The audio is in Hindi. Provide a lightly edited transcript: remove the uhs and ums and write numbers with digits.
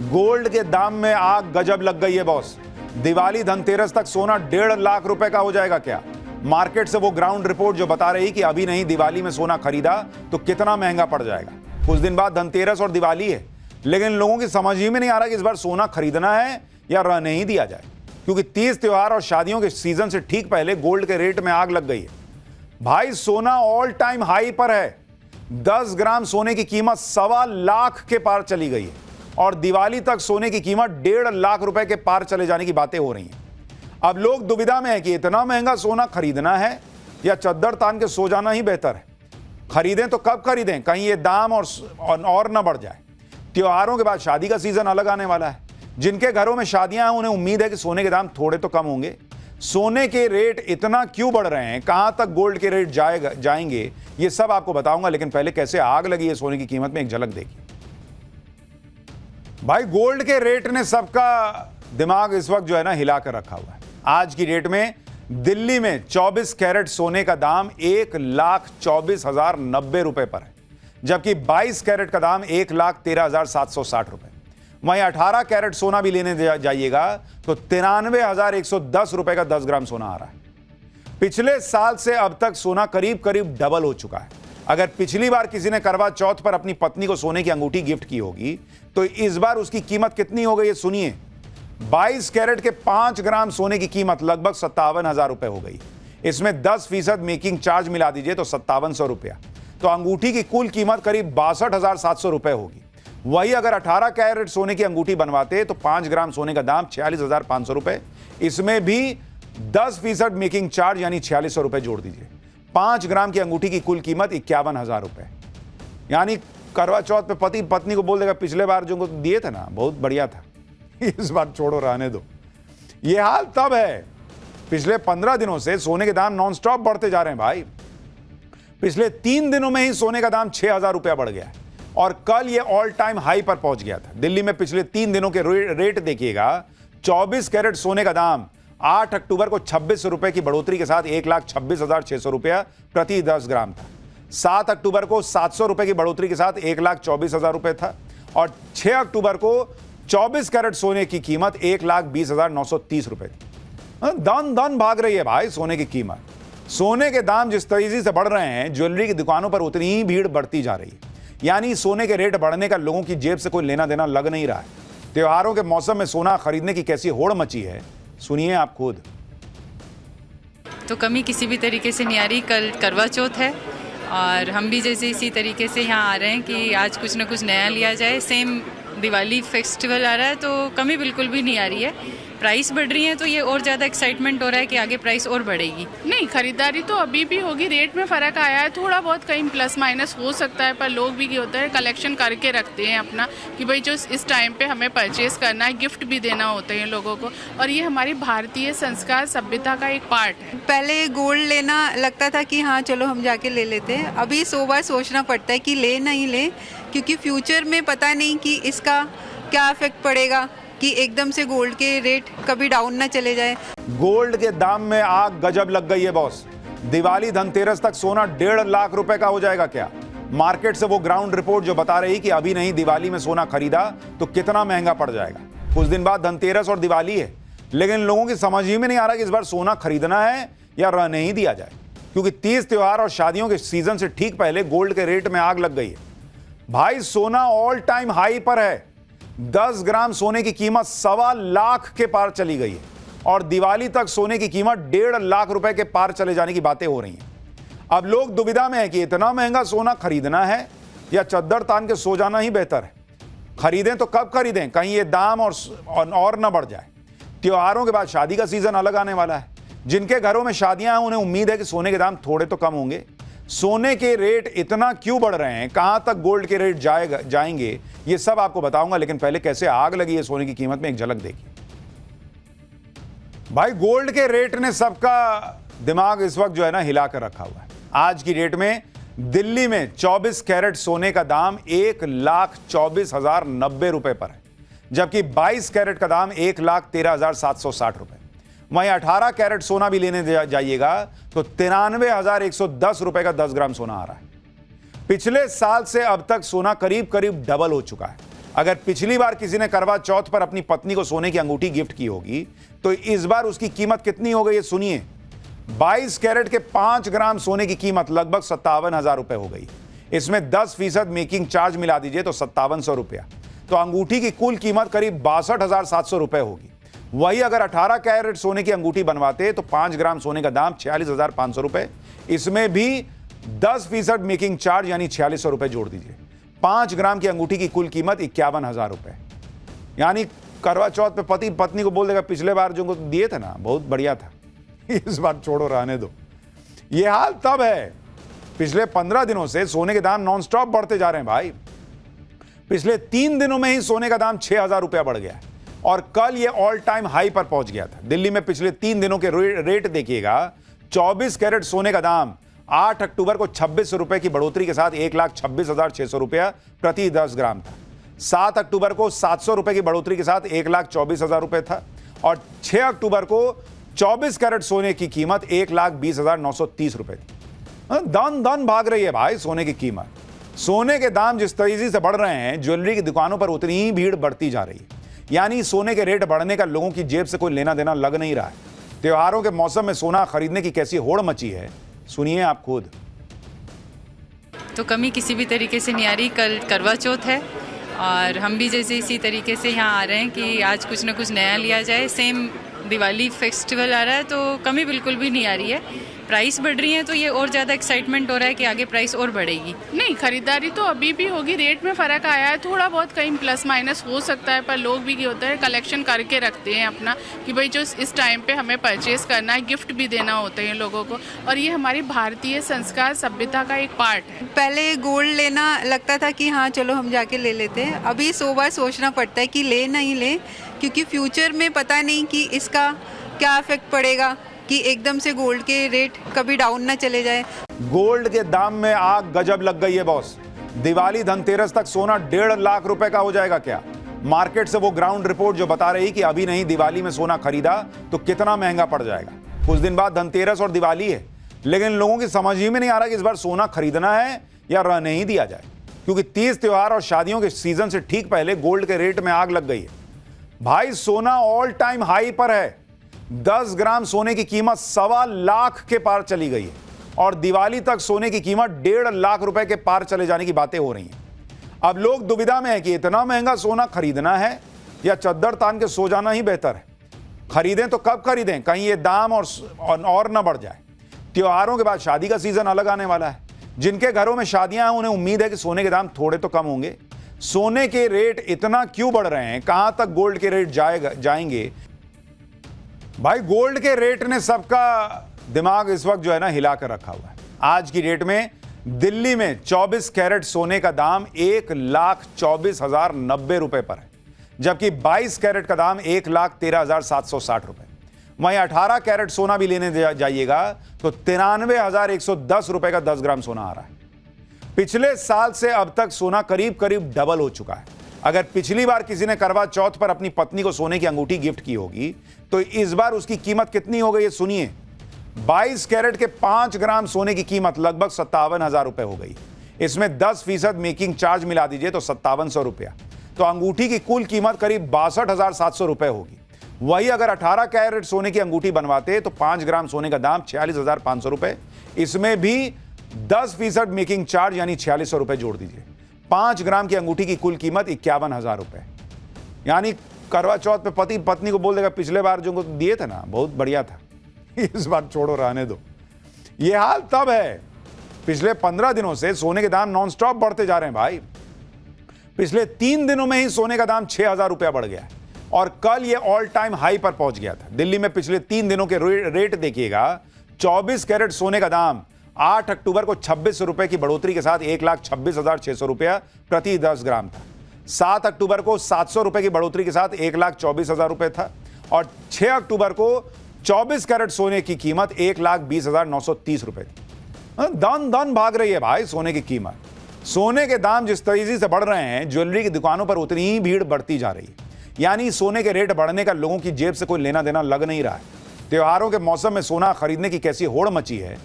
गोल्ड के दाम में आग गजब लग गई है बॉस। दिवाली धनतेरस तक सोना 1.5 लाख रुपए का हो जाएगा क्या? मार्केट से वो ग्राउंड रिपोर्ट जो बता रही कि अभी नहीं दिवाली में सोना खरीदा तो कितना महंगा पड़ जाएगा। कुछ दिन बाद धनतेरस और दिवाली है, लेकिन लोगों की समझ ही में नहीं आ रहा कि इस बार सोना खरीदना है या रहने ही दिया जाए, क्योंकि तीज त्योहार और शादियों के सीजन से ठीक पहले गोल्ड के रेट में आग लग गई है। भाई सोना ऑल टाइम हाई पर है। 10 ग्राम सोने की कीमत 1.25 लाख के पार चली गई है और दिवाली तक सोने की कीमत 1.5 लाख रुपए के पार चले जाने की बातें हो रही हैं। अब लोग दुविधा में है कि इतना महंगा सोना खरीदना है या चद्दर तान के सो जाना ही बेहतर है। खरीदें तो कब खरीदें, कहीं ये दाम और न बढ़ जाए। त्योहारों के बाद शादी का सीजन अलग आने वाला है। जिनके घरों में शादियां हैं उन्हें उम्मीद है कि सोने के दाम थोड़े तो कम होंगे। सोने के रेट इतना क्यों बढ़ रहे हैं, कहां तक गोल्ड के रेट जाएंगे, ये सब आपको बताऊंगा। लेकिन पहले कैसे आग लगी है सोने की कीमत में, एक झलक देखिए। भाई गोल्ड के रेट ने सबका दिमाग इस वक्त जो है ना हिला कर रखा हुआ है। आज की डेट में दिल्ली में 24 कैरेट सोने का दाम 1,24,090 रुपए पर है, जबकि 22 कैरेट का दाम 1,13,760 रुपए। वहीं 18 कैरेट सोना भी लेने जाइएगा तो 93,110 रुपए का 10 ग्राम सोना आ रहा है। पिछले साल से अब तक सोना करीब करीब डबल हो चुका है। अगर पिछली बार किसी ने करवा चौथ पर अपनी पत्नी को सोने की अंगूठी गिफ्ट की होगी तो इस बार उसकी कीमत कितनी हो गई है सुनिए। 22 कैरेट के 5 ग्राम सोने की कीमत लगभग 57,000 रुपए हो गई। इसमें 10% मेकिंग चार्ज मिला दीजिए तो 5700 रुपया, तो अंगूठी की कुल कीमत करीब 62,700 रुपए होगी। वही अगर 18 कैरेट सोने की अंगूठी बनवाते तो 5 ग्राम सोने का दाम 46,500 रुपए, इसमें भी 10% मेकिंग चार्ज यानी 4600 रुपए जोड़ दीजिए। 5 ग्राम की अंगूठी की कुल कीमत 51,000 रुपए। यानी करवा चौथ पे पति पत्नी को बोल देगा पिछले बार जो दिए थे ना बहुत बढ़िया था, इस बार छोड़ो रहने दो। ये हाल तब है। पिछले 15 दिनों से सोने के दाम नॉनस्टॉप बढ़ते जा रहे हैं भाई। पिछले 3 दिनों में ही सोने का दाम 6,000 रुपया बढ़ गया है और कल ये ऑल टाइम हाई पर पहुंच गया था। दिल्ली में पिछले 3 दिनों के रेट देखिएगा। 24 कैरेट सोने का दाम 8 अक्टूबर को 26 रुपए की बढ़ोतरी के साथ 1,26,600 रुपया प्रति 10 ग्राम था। 7 अक्टूबर को 700 रुपए की बढ़ोतरी के साथ 1,24,000 रुपए था और 6 अक्टूबर को 24 कैरेट सोने की कीमत 1,20,930 रुपए थी। दन दन भाग रही है भाई सोने की कीमत। सोने के दाम जिस तेजी से बढ़ रहे हैं, ज्वेलरी की दुकानों पर उतनी ही भीड़ बढ़ती जा रही है। यानी सोने के रेट बढ़ने का लोगों की जेब से कोई लेना देना लग नहीं रहा है। त्योहारों के मौसम में सोना खरीदने की कैसी होड़ मची है, सुनिए आप खुद। तो कमी किसी भी तरीके से नहीं आ रही। कल करवा चौथ है और हम भी जैसे इसी तरीके से यहाँ आ रहे हैं कि आज कुछ ना कुछ नया लिया जाए। सेम दिवाली फेस्टिवल आ रहा है तो कमी बिल्कुल भी नहीं आ रही है। प्राइस बढ़ रही है तो ये और ज़्यादा एक्साइटमेंट हो रहा है कि आगे प्राइस और बढ़ेगी। नहीं, खरीदारी तो अभी भी होगी। रेट में फ़र्क आया है थोड़ा बहुत, कहीं प्लस माइनस हो सकता है, पर लोग भी होता है कलेक्शन करके रखते हैं अपना कि भाई जो इस टाइम पे हमें परचेस करना है, गिफ्ट भी देना होता है लोगों को, और ये हमारी भारतीय संस्कार सभ्यता का एक पार्ट है। पहले गोल्ड लेना लगता था कि हाँ चलो हम जाके ले लेते हैं, अभी 100 बार सोचना पड़ता है कि ले नहीं ले, क्योंकि फ्यूचर में पता नहीं कि इसका क्या इफेक्ट पड़ेगा, कि एकदम से गोल्ड के रेट कभी डाउन ना चले जाए। गोल्ड के दाम में आग गजब लग गई है बॉस। दिवाली धनतेरस तक सोना 1.5 लाख रुपए का हो जाएगा क्या? मार्केट से वो ग्राउंड रिपोर्ट जो बता रही कि अभी नहीं दिवाली में सोना खरीदा तो कितना महंगा पड़ जाएगा। कुछ दिन बाद धनतेरस और दिवाली है, लेकिन लोगों की समझ ही में नहीं आ रहा कि इस बार सोना खरीदना है या रहने ही दिया जाए, क्योंकि तीज त्योहार और शादियों के सीजन से ठीक पहले गोल्ड के रेट में आग लग गई है। भाई सोना ऑल टाइम हाई पर है। 10 ग्राम सोने की कीमत 1.25 लाख के पार चली गई है और दिवाली तक सोने की कीमत 1.5 लाख रुपए के पार चले जाने की बातें हो रही हैं। अब लोग दुविधा में है कि इतना महंगा सोना खरीदना है या चद्दर तान के सो जाना ही बेहतर है। खरीदें तो कब खरीदें, कहीं ये दाम और न बढ़ जाए। त्योहारों के बाद शादी का सीजन अलग आने वाला है। जिनके घरों में शादियां हैं उन्हें उम्मीद है कि सोने के दाम थोड़े तो कम होंगे। सोने के रेट इतना क्यों बढ़ रहे हैं, कहां तक गोल्ड के रेट जाएंगे, ये सब आपको बताऊंगा। लेकिन पहले कैसे आग लगी है सोने की कीमत में, एक झलक देखिए। भाई गोल्ड के रेट ने सबका दिमाग इस वक्त जो है ना हिला कर रखा हुआ है। आज की डेट में दिल्ली में 24 कैरेट सोने का दाम 1,24,090 रुपए पर है, जबकि 22 कैरेट का दाम 1,13,760 रुपए। वहीं 18 कैरेट सोना भी लेने जाइएगा तो 93,110 रुपए का 10 ग्राम सोना आ रहा है। पिछले साल से अब तक सोना करीब करीब डबल हो चुका है। अगर पिछली बार किसी ने करवा चौथ पर अपनी पत्नी को सोने की अंगूठी गिफ्ट की होगी तो इस बार उसकी कीमत कितनी हो गई है सुनिए। 22 कैरेट के 5 ग्राम सोने की कीमत लगभग 57,000 रुपए हो गई। इसमें 10% मेकिंग चार्ज मिला दीजिए तो 5700 रुपया, तो अंगूठी की कुल कीमत करीब 62,700 रुपए होगी। वही अगर 18 कैरेट सोने की अंगूठी बनवाते तो 5 ग्राम सोने का दाम 46,500 रुपए, इसमें भी 10% मेकिंग चार्ज यानी 4600 रुपए जोड़ दीजिए। 5 ग्राम की अंगूठी की कुल कीमत 51,000 रुपए। यानी करवा चौथ पे पति पत्नी को बोल देगा पिछले बार जो दिए थे ना बहुत बढ़िया था, इस बार छोड़ो रहने दो। ये हाल तब है, पिछले 15 दिनों से सोने के दाम नॉनस्टॉप बढ़ते जा रहे हैं भाई। पिछले 3 दिनों में ही सोने का दाम 6,000 रुपया बढ़ गया है और कल ये ऑल टाइम हाई पर पहुंच गया था। दिल्ली में पिछले 3 दिनों के रेट देखिएगा। 24 कैरेट सोने का दाम 8 अक्टूबर को 26 रुपए की बढ़ोतरी के साथ 1,26,600 रुपया प्रति 10 ग्राम था। 7 अक्टूबर को 700 रुपए की बढ़ोतरी के साथ 1,24,000 रुपए था और 6 अक्टूबर को 24 कैरेट सोने की कीमत 1,20,930 रुपए थी। दन दन भाग रही है भाई सोने की कीमत। सोने के दाम जिस तेजी से बढ़ रहे हैं, ज्वेलरी की दुकानों पर उतनी ही भीड़ बढ़ती जा रही है। यानी सोने के रेट बढ़ने का लोगों की जेब से कोई लेना देना लग नहीं रहा है। त्योहारों के मौसम में सोना खरीदने की कैसी होड़ मची है, सुनिए आप खुद। तो कमी किसी भी तरीके से नहीं आ रही। कल करवा चौथ है और हम भी जैसे इसी तरीके से यहाँ आ रहे हैं कि आज कुछ ना कुछ नया लिया जाए। सेम दिवाली फेस्टिवल आ रहा है तो कमी बिल्कुल भी नहीं आ रही है। प्राइस बढ़ रही है तो ये और ज़्यादा एक्साइटमेंट हो रहा है कि आगे प्राइस और बढ़ेगी। नहीं, खरीदारी तो अभी भी होगी। रेट में फ़र्क आया है, थोड़ा बहुत कहीं प्लस माइनस हो सकता है, पर लोग भी ये होता है कलेक्शन करके रखते हैं अपना कि भाई जो इस टाइम पे हमें परचेस करना है, गिफ्ट भी देना होता है लोगों को। और ये हमारी भारतीय संस्कार सभ्यता का एक पार्ट है। पहले गोल्ड लेना लगता था कि हाँ चलो हम जाके ले लेते हैं, अभी 100 बार सोचना पड़ता है कि ले नहीं ले, क्योंकि फ्यूचर में पता नहीं कि इसका क्या इफेक्ट पड़ेगा, कि एकदम से गोल्ड के रेट कभी डाउन ना चले जाए। गोल्ड के दाम में आग गजब लग गई है बॉस। दिवाली धनतेरस तक सोना 1.5 लाख रुपए का हो जाएगा क्या? मार्केट से वो ग्राउंड रिपोर्ट जो बता रही कि अभी नहीं दिवाली में सोना खरीदा तो कितना महंगा पड़ जाएगा। कुछ दिन बाद धनतेरस और दिवाली है, लेकिन लोगों की समझ ही में नहीं आ रहा कि इस बार सोना खरीदना है या रहने ही दिया जाए, क्योंकि तीज त्योहार और शादियों के सीजन से ठीक पहले गोल्ड के रेट में आग लग गई है भाई। सोना ऑल टाइम हाई पर है। 10 ग्राम सोने की कीमत 1.25 लाख के पार चली गई है और दिवाली तक सोने की कीमत 1.5 लाख रुपए के पार चले जाने की बातें हो रही हैं। अब लोग दुविधा में है कि इतना महंगा सोना खरीदना है या चद्दर तान के सो जाना ही बेहतर है। खरीदें तो कब खरीदें, कहीं ये दाम और न बढ़ जाए। त्योहारों के बाद शादी का सीजन अलग आने वाला है। जिनके घरों में शादियां हैं उन्हें उम्मीद है कि सोने के दाम थोड़े तो कम होंगे। सोने के रेट इतना क्यों बढ़ रहे हैं, कहां तक गोल्ड के रेट जाएंगे भाई? गोल्ड के रेट ने सबका दिमाग इस वक्त जो है ना हिला कर रखा हुआ है। आज की डेट में दिल्ली में 24 कैरेट सोने का दाम 1,24,090 रुपए पर है, जबकि 22 कैरेट का दाम 1,13,760 रुपए। वहीं 18 कैरेट सोना भी लेने जाइएगा तो 93,110 रुपए का 10 ग्राम सोना आ रहा है। पिछले साल से अब तक सोना करीब करीब डबल हो चुका है। अगर पिछली बार किसी ने करवा चौथ पर अपनी पत्नी को सोने की अंगूठी गिफ्ट की होगी तो इस बार उसकी कीमत कितनी हो गई है सुनिए। 22 कैरेट के 5 ग्राम सोने की कीमत लगभग 57,000 रुपए हो गई। इसमें 10% मेकिंग चार्ज मिला दीजिए तो 5700 रुपया, तो अंगूठी की कुल कीमत करीब 62,700 रुपए होगी। वही अगर 18 कैरेट सोने की अंगूठी बनवाते तो 5 ग्राम सोने का दाम 46,500 रुपए, इसमें भी 10% मेकिंग चार्ज यानी 4600 रुपए जोड़ दीजिए। 5 ग्राम की अंगूठी की कुल कीमत 51,000 रुपए। यानी करवा चौथ पे पति पत्नी को बोल देगा पिछले बार जो दिए थे ना बहुत बढ़िया था, इस बार छोड़ो रहने दो। ये हाल तब है, पिछले 15 दिनों से सोने के दाम नॉनस्टॉप बढ़ते जा रहे हैं भाई। पिछले 3 दिनों में ही सोने का दाम 6,000 रुपया बढ़ गया है और कल ये ऑल टाइम हाई पर पहुंच गया था। दिल्ली में पिछले 3 दिनों के रेट देखिएगा। 24 कैरेट सोने का दाम 8 अक्टूबर को 26 रुपए की बढ़ोतरी के साथ 1,26,600 रुपया प्रति 10 ग्राम था। 7 अक्टूबर को 700 रुपए की बढ़ोतरी के साथ 1,24,000 रुपए था और 6 अक्टूबर को 24 कैरेट सोने की कीमत 1,20,930 रुपए थी। दन दन भाग रही है भाई सोने की कीमत। सोने के दाम जिस तेजी से बढ़ रहे हैं, ज्वेलरी की दुकानों पर उतनी ही भीड़ बढ़ती जा रही है। यानी सोने के रेट बढ़ने का लोगों की जेब से कोई लेना देना लग नहीं रहा है। त्योहारों के मौसम में सोना खरीदने की कैसी होड़ मची है,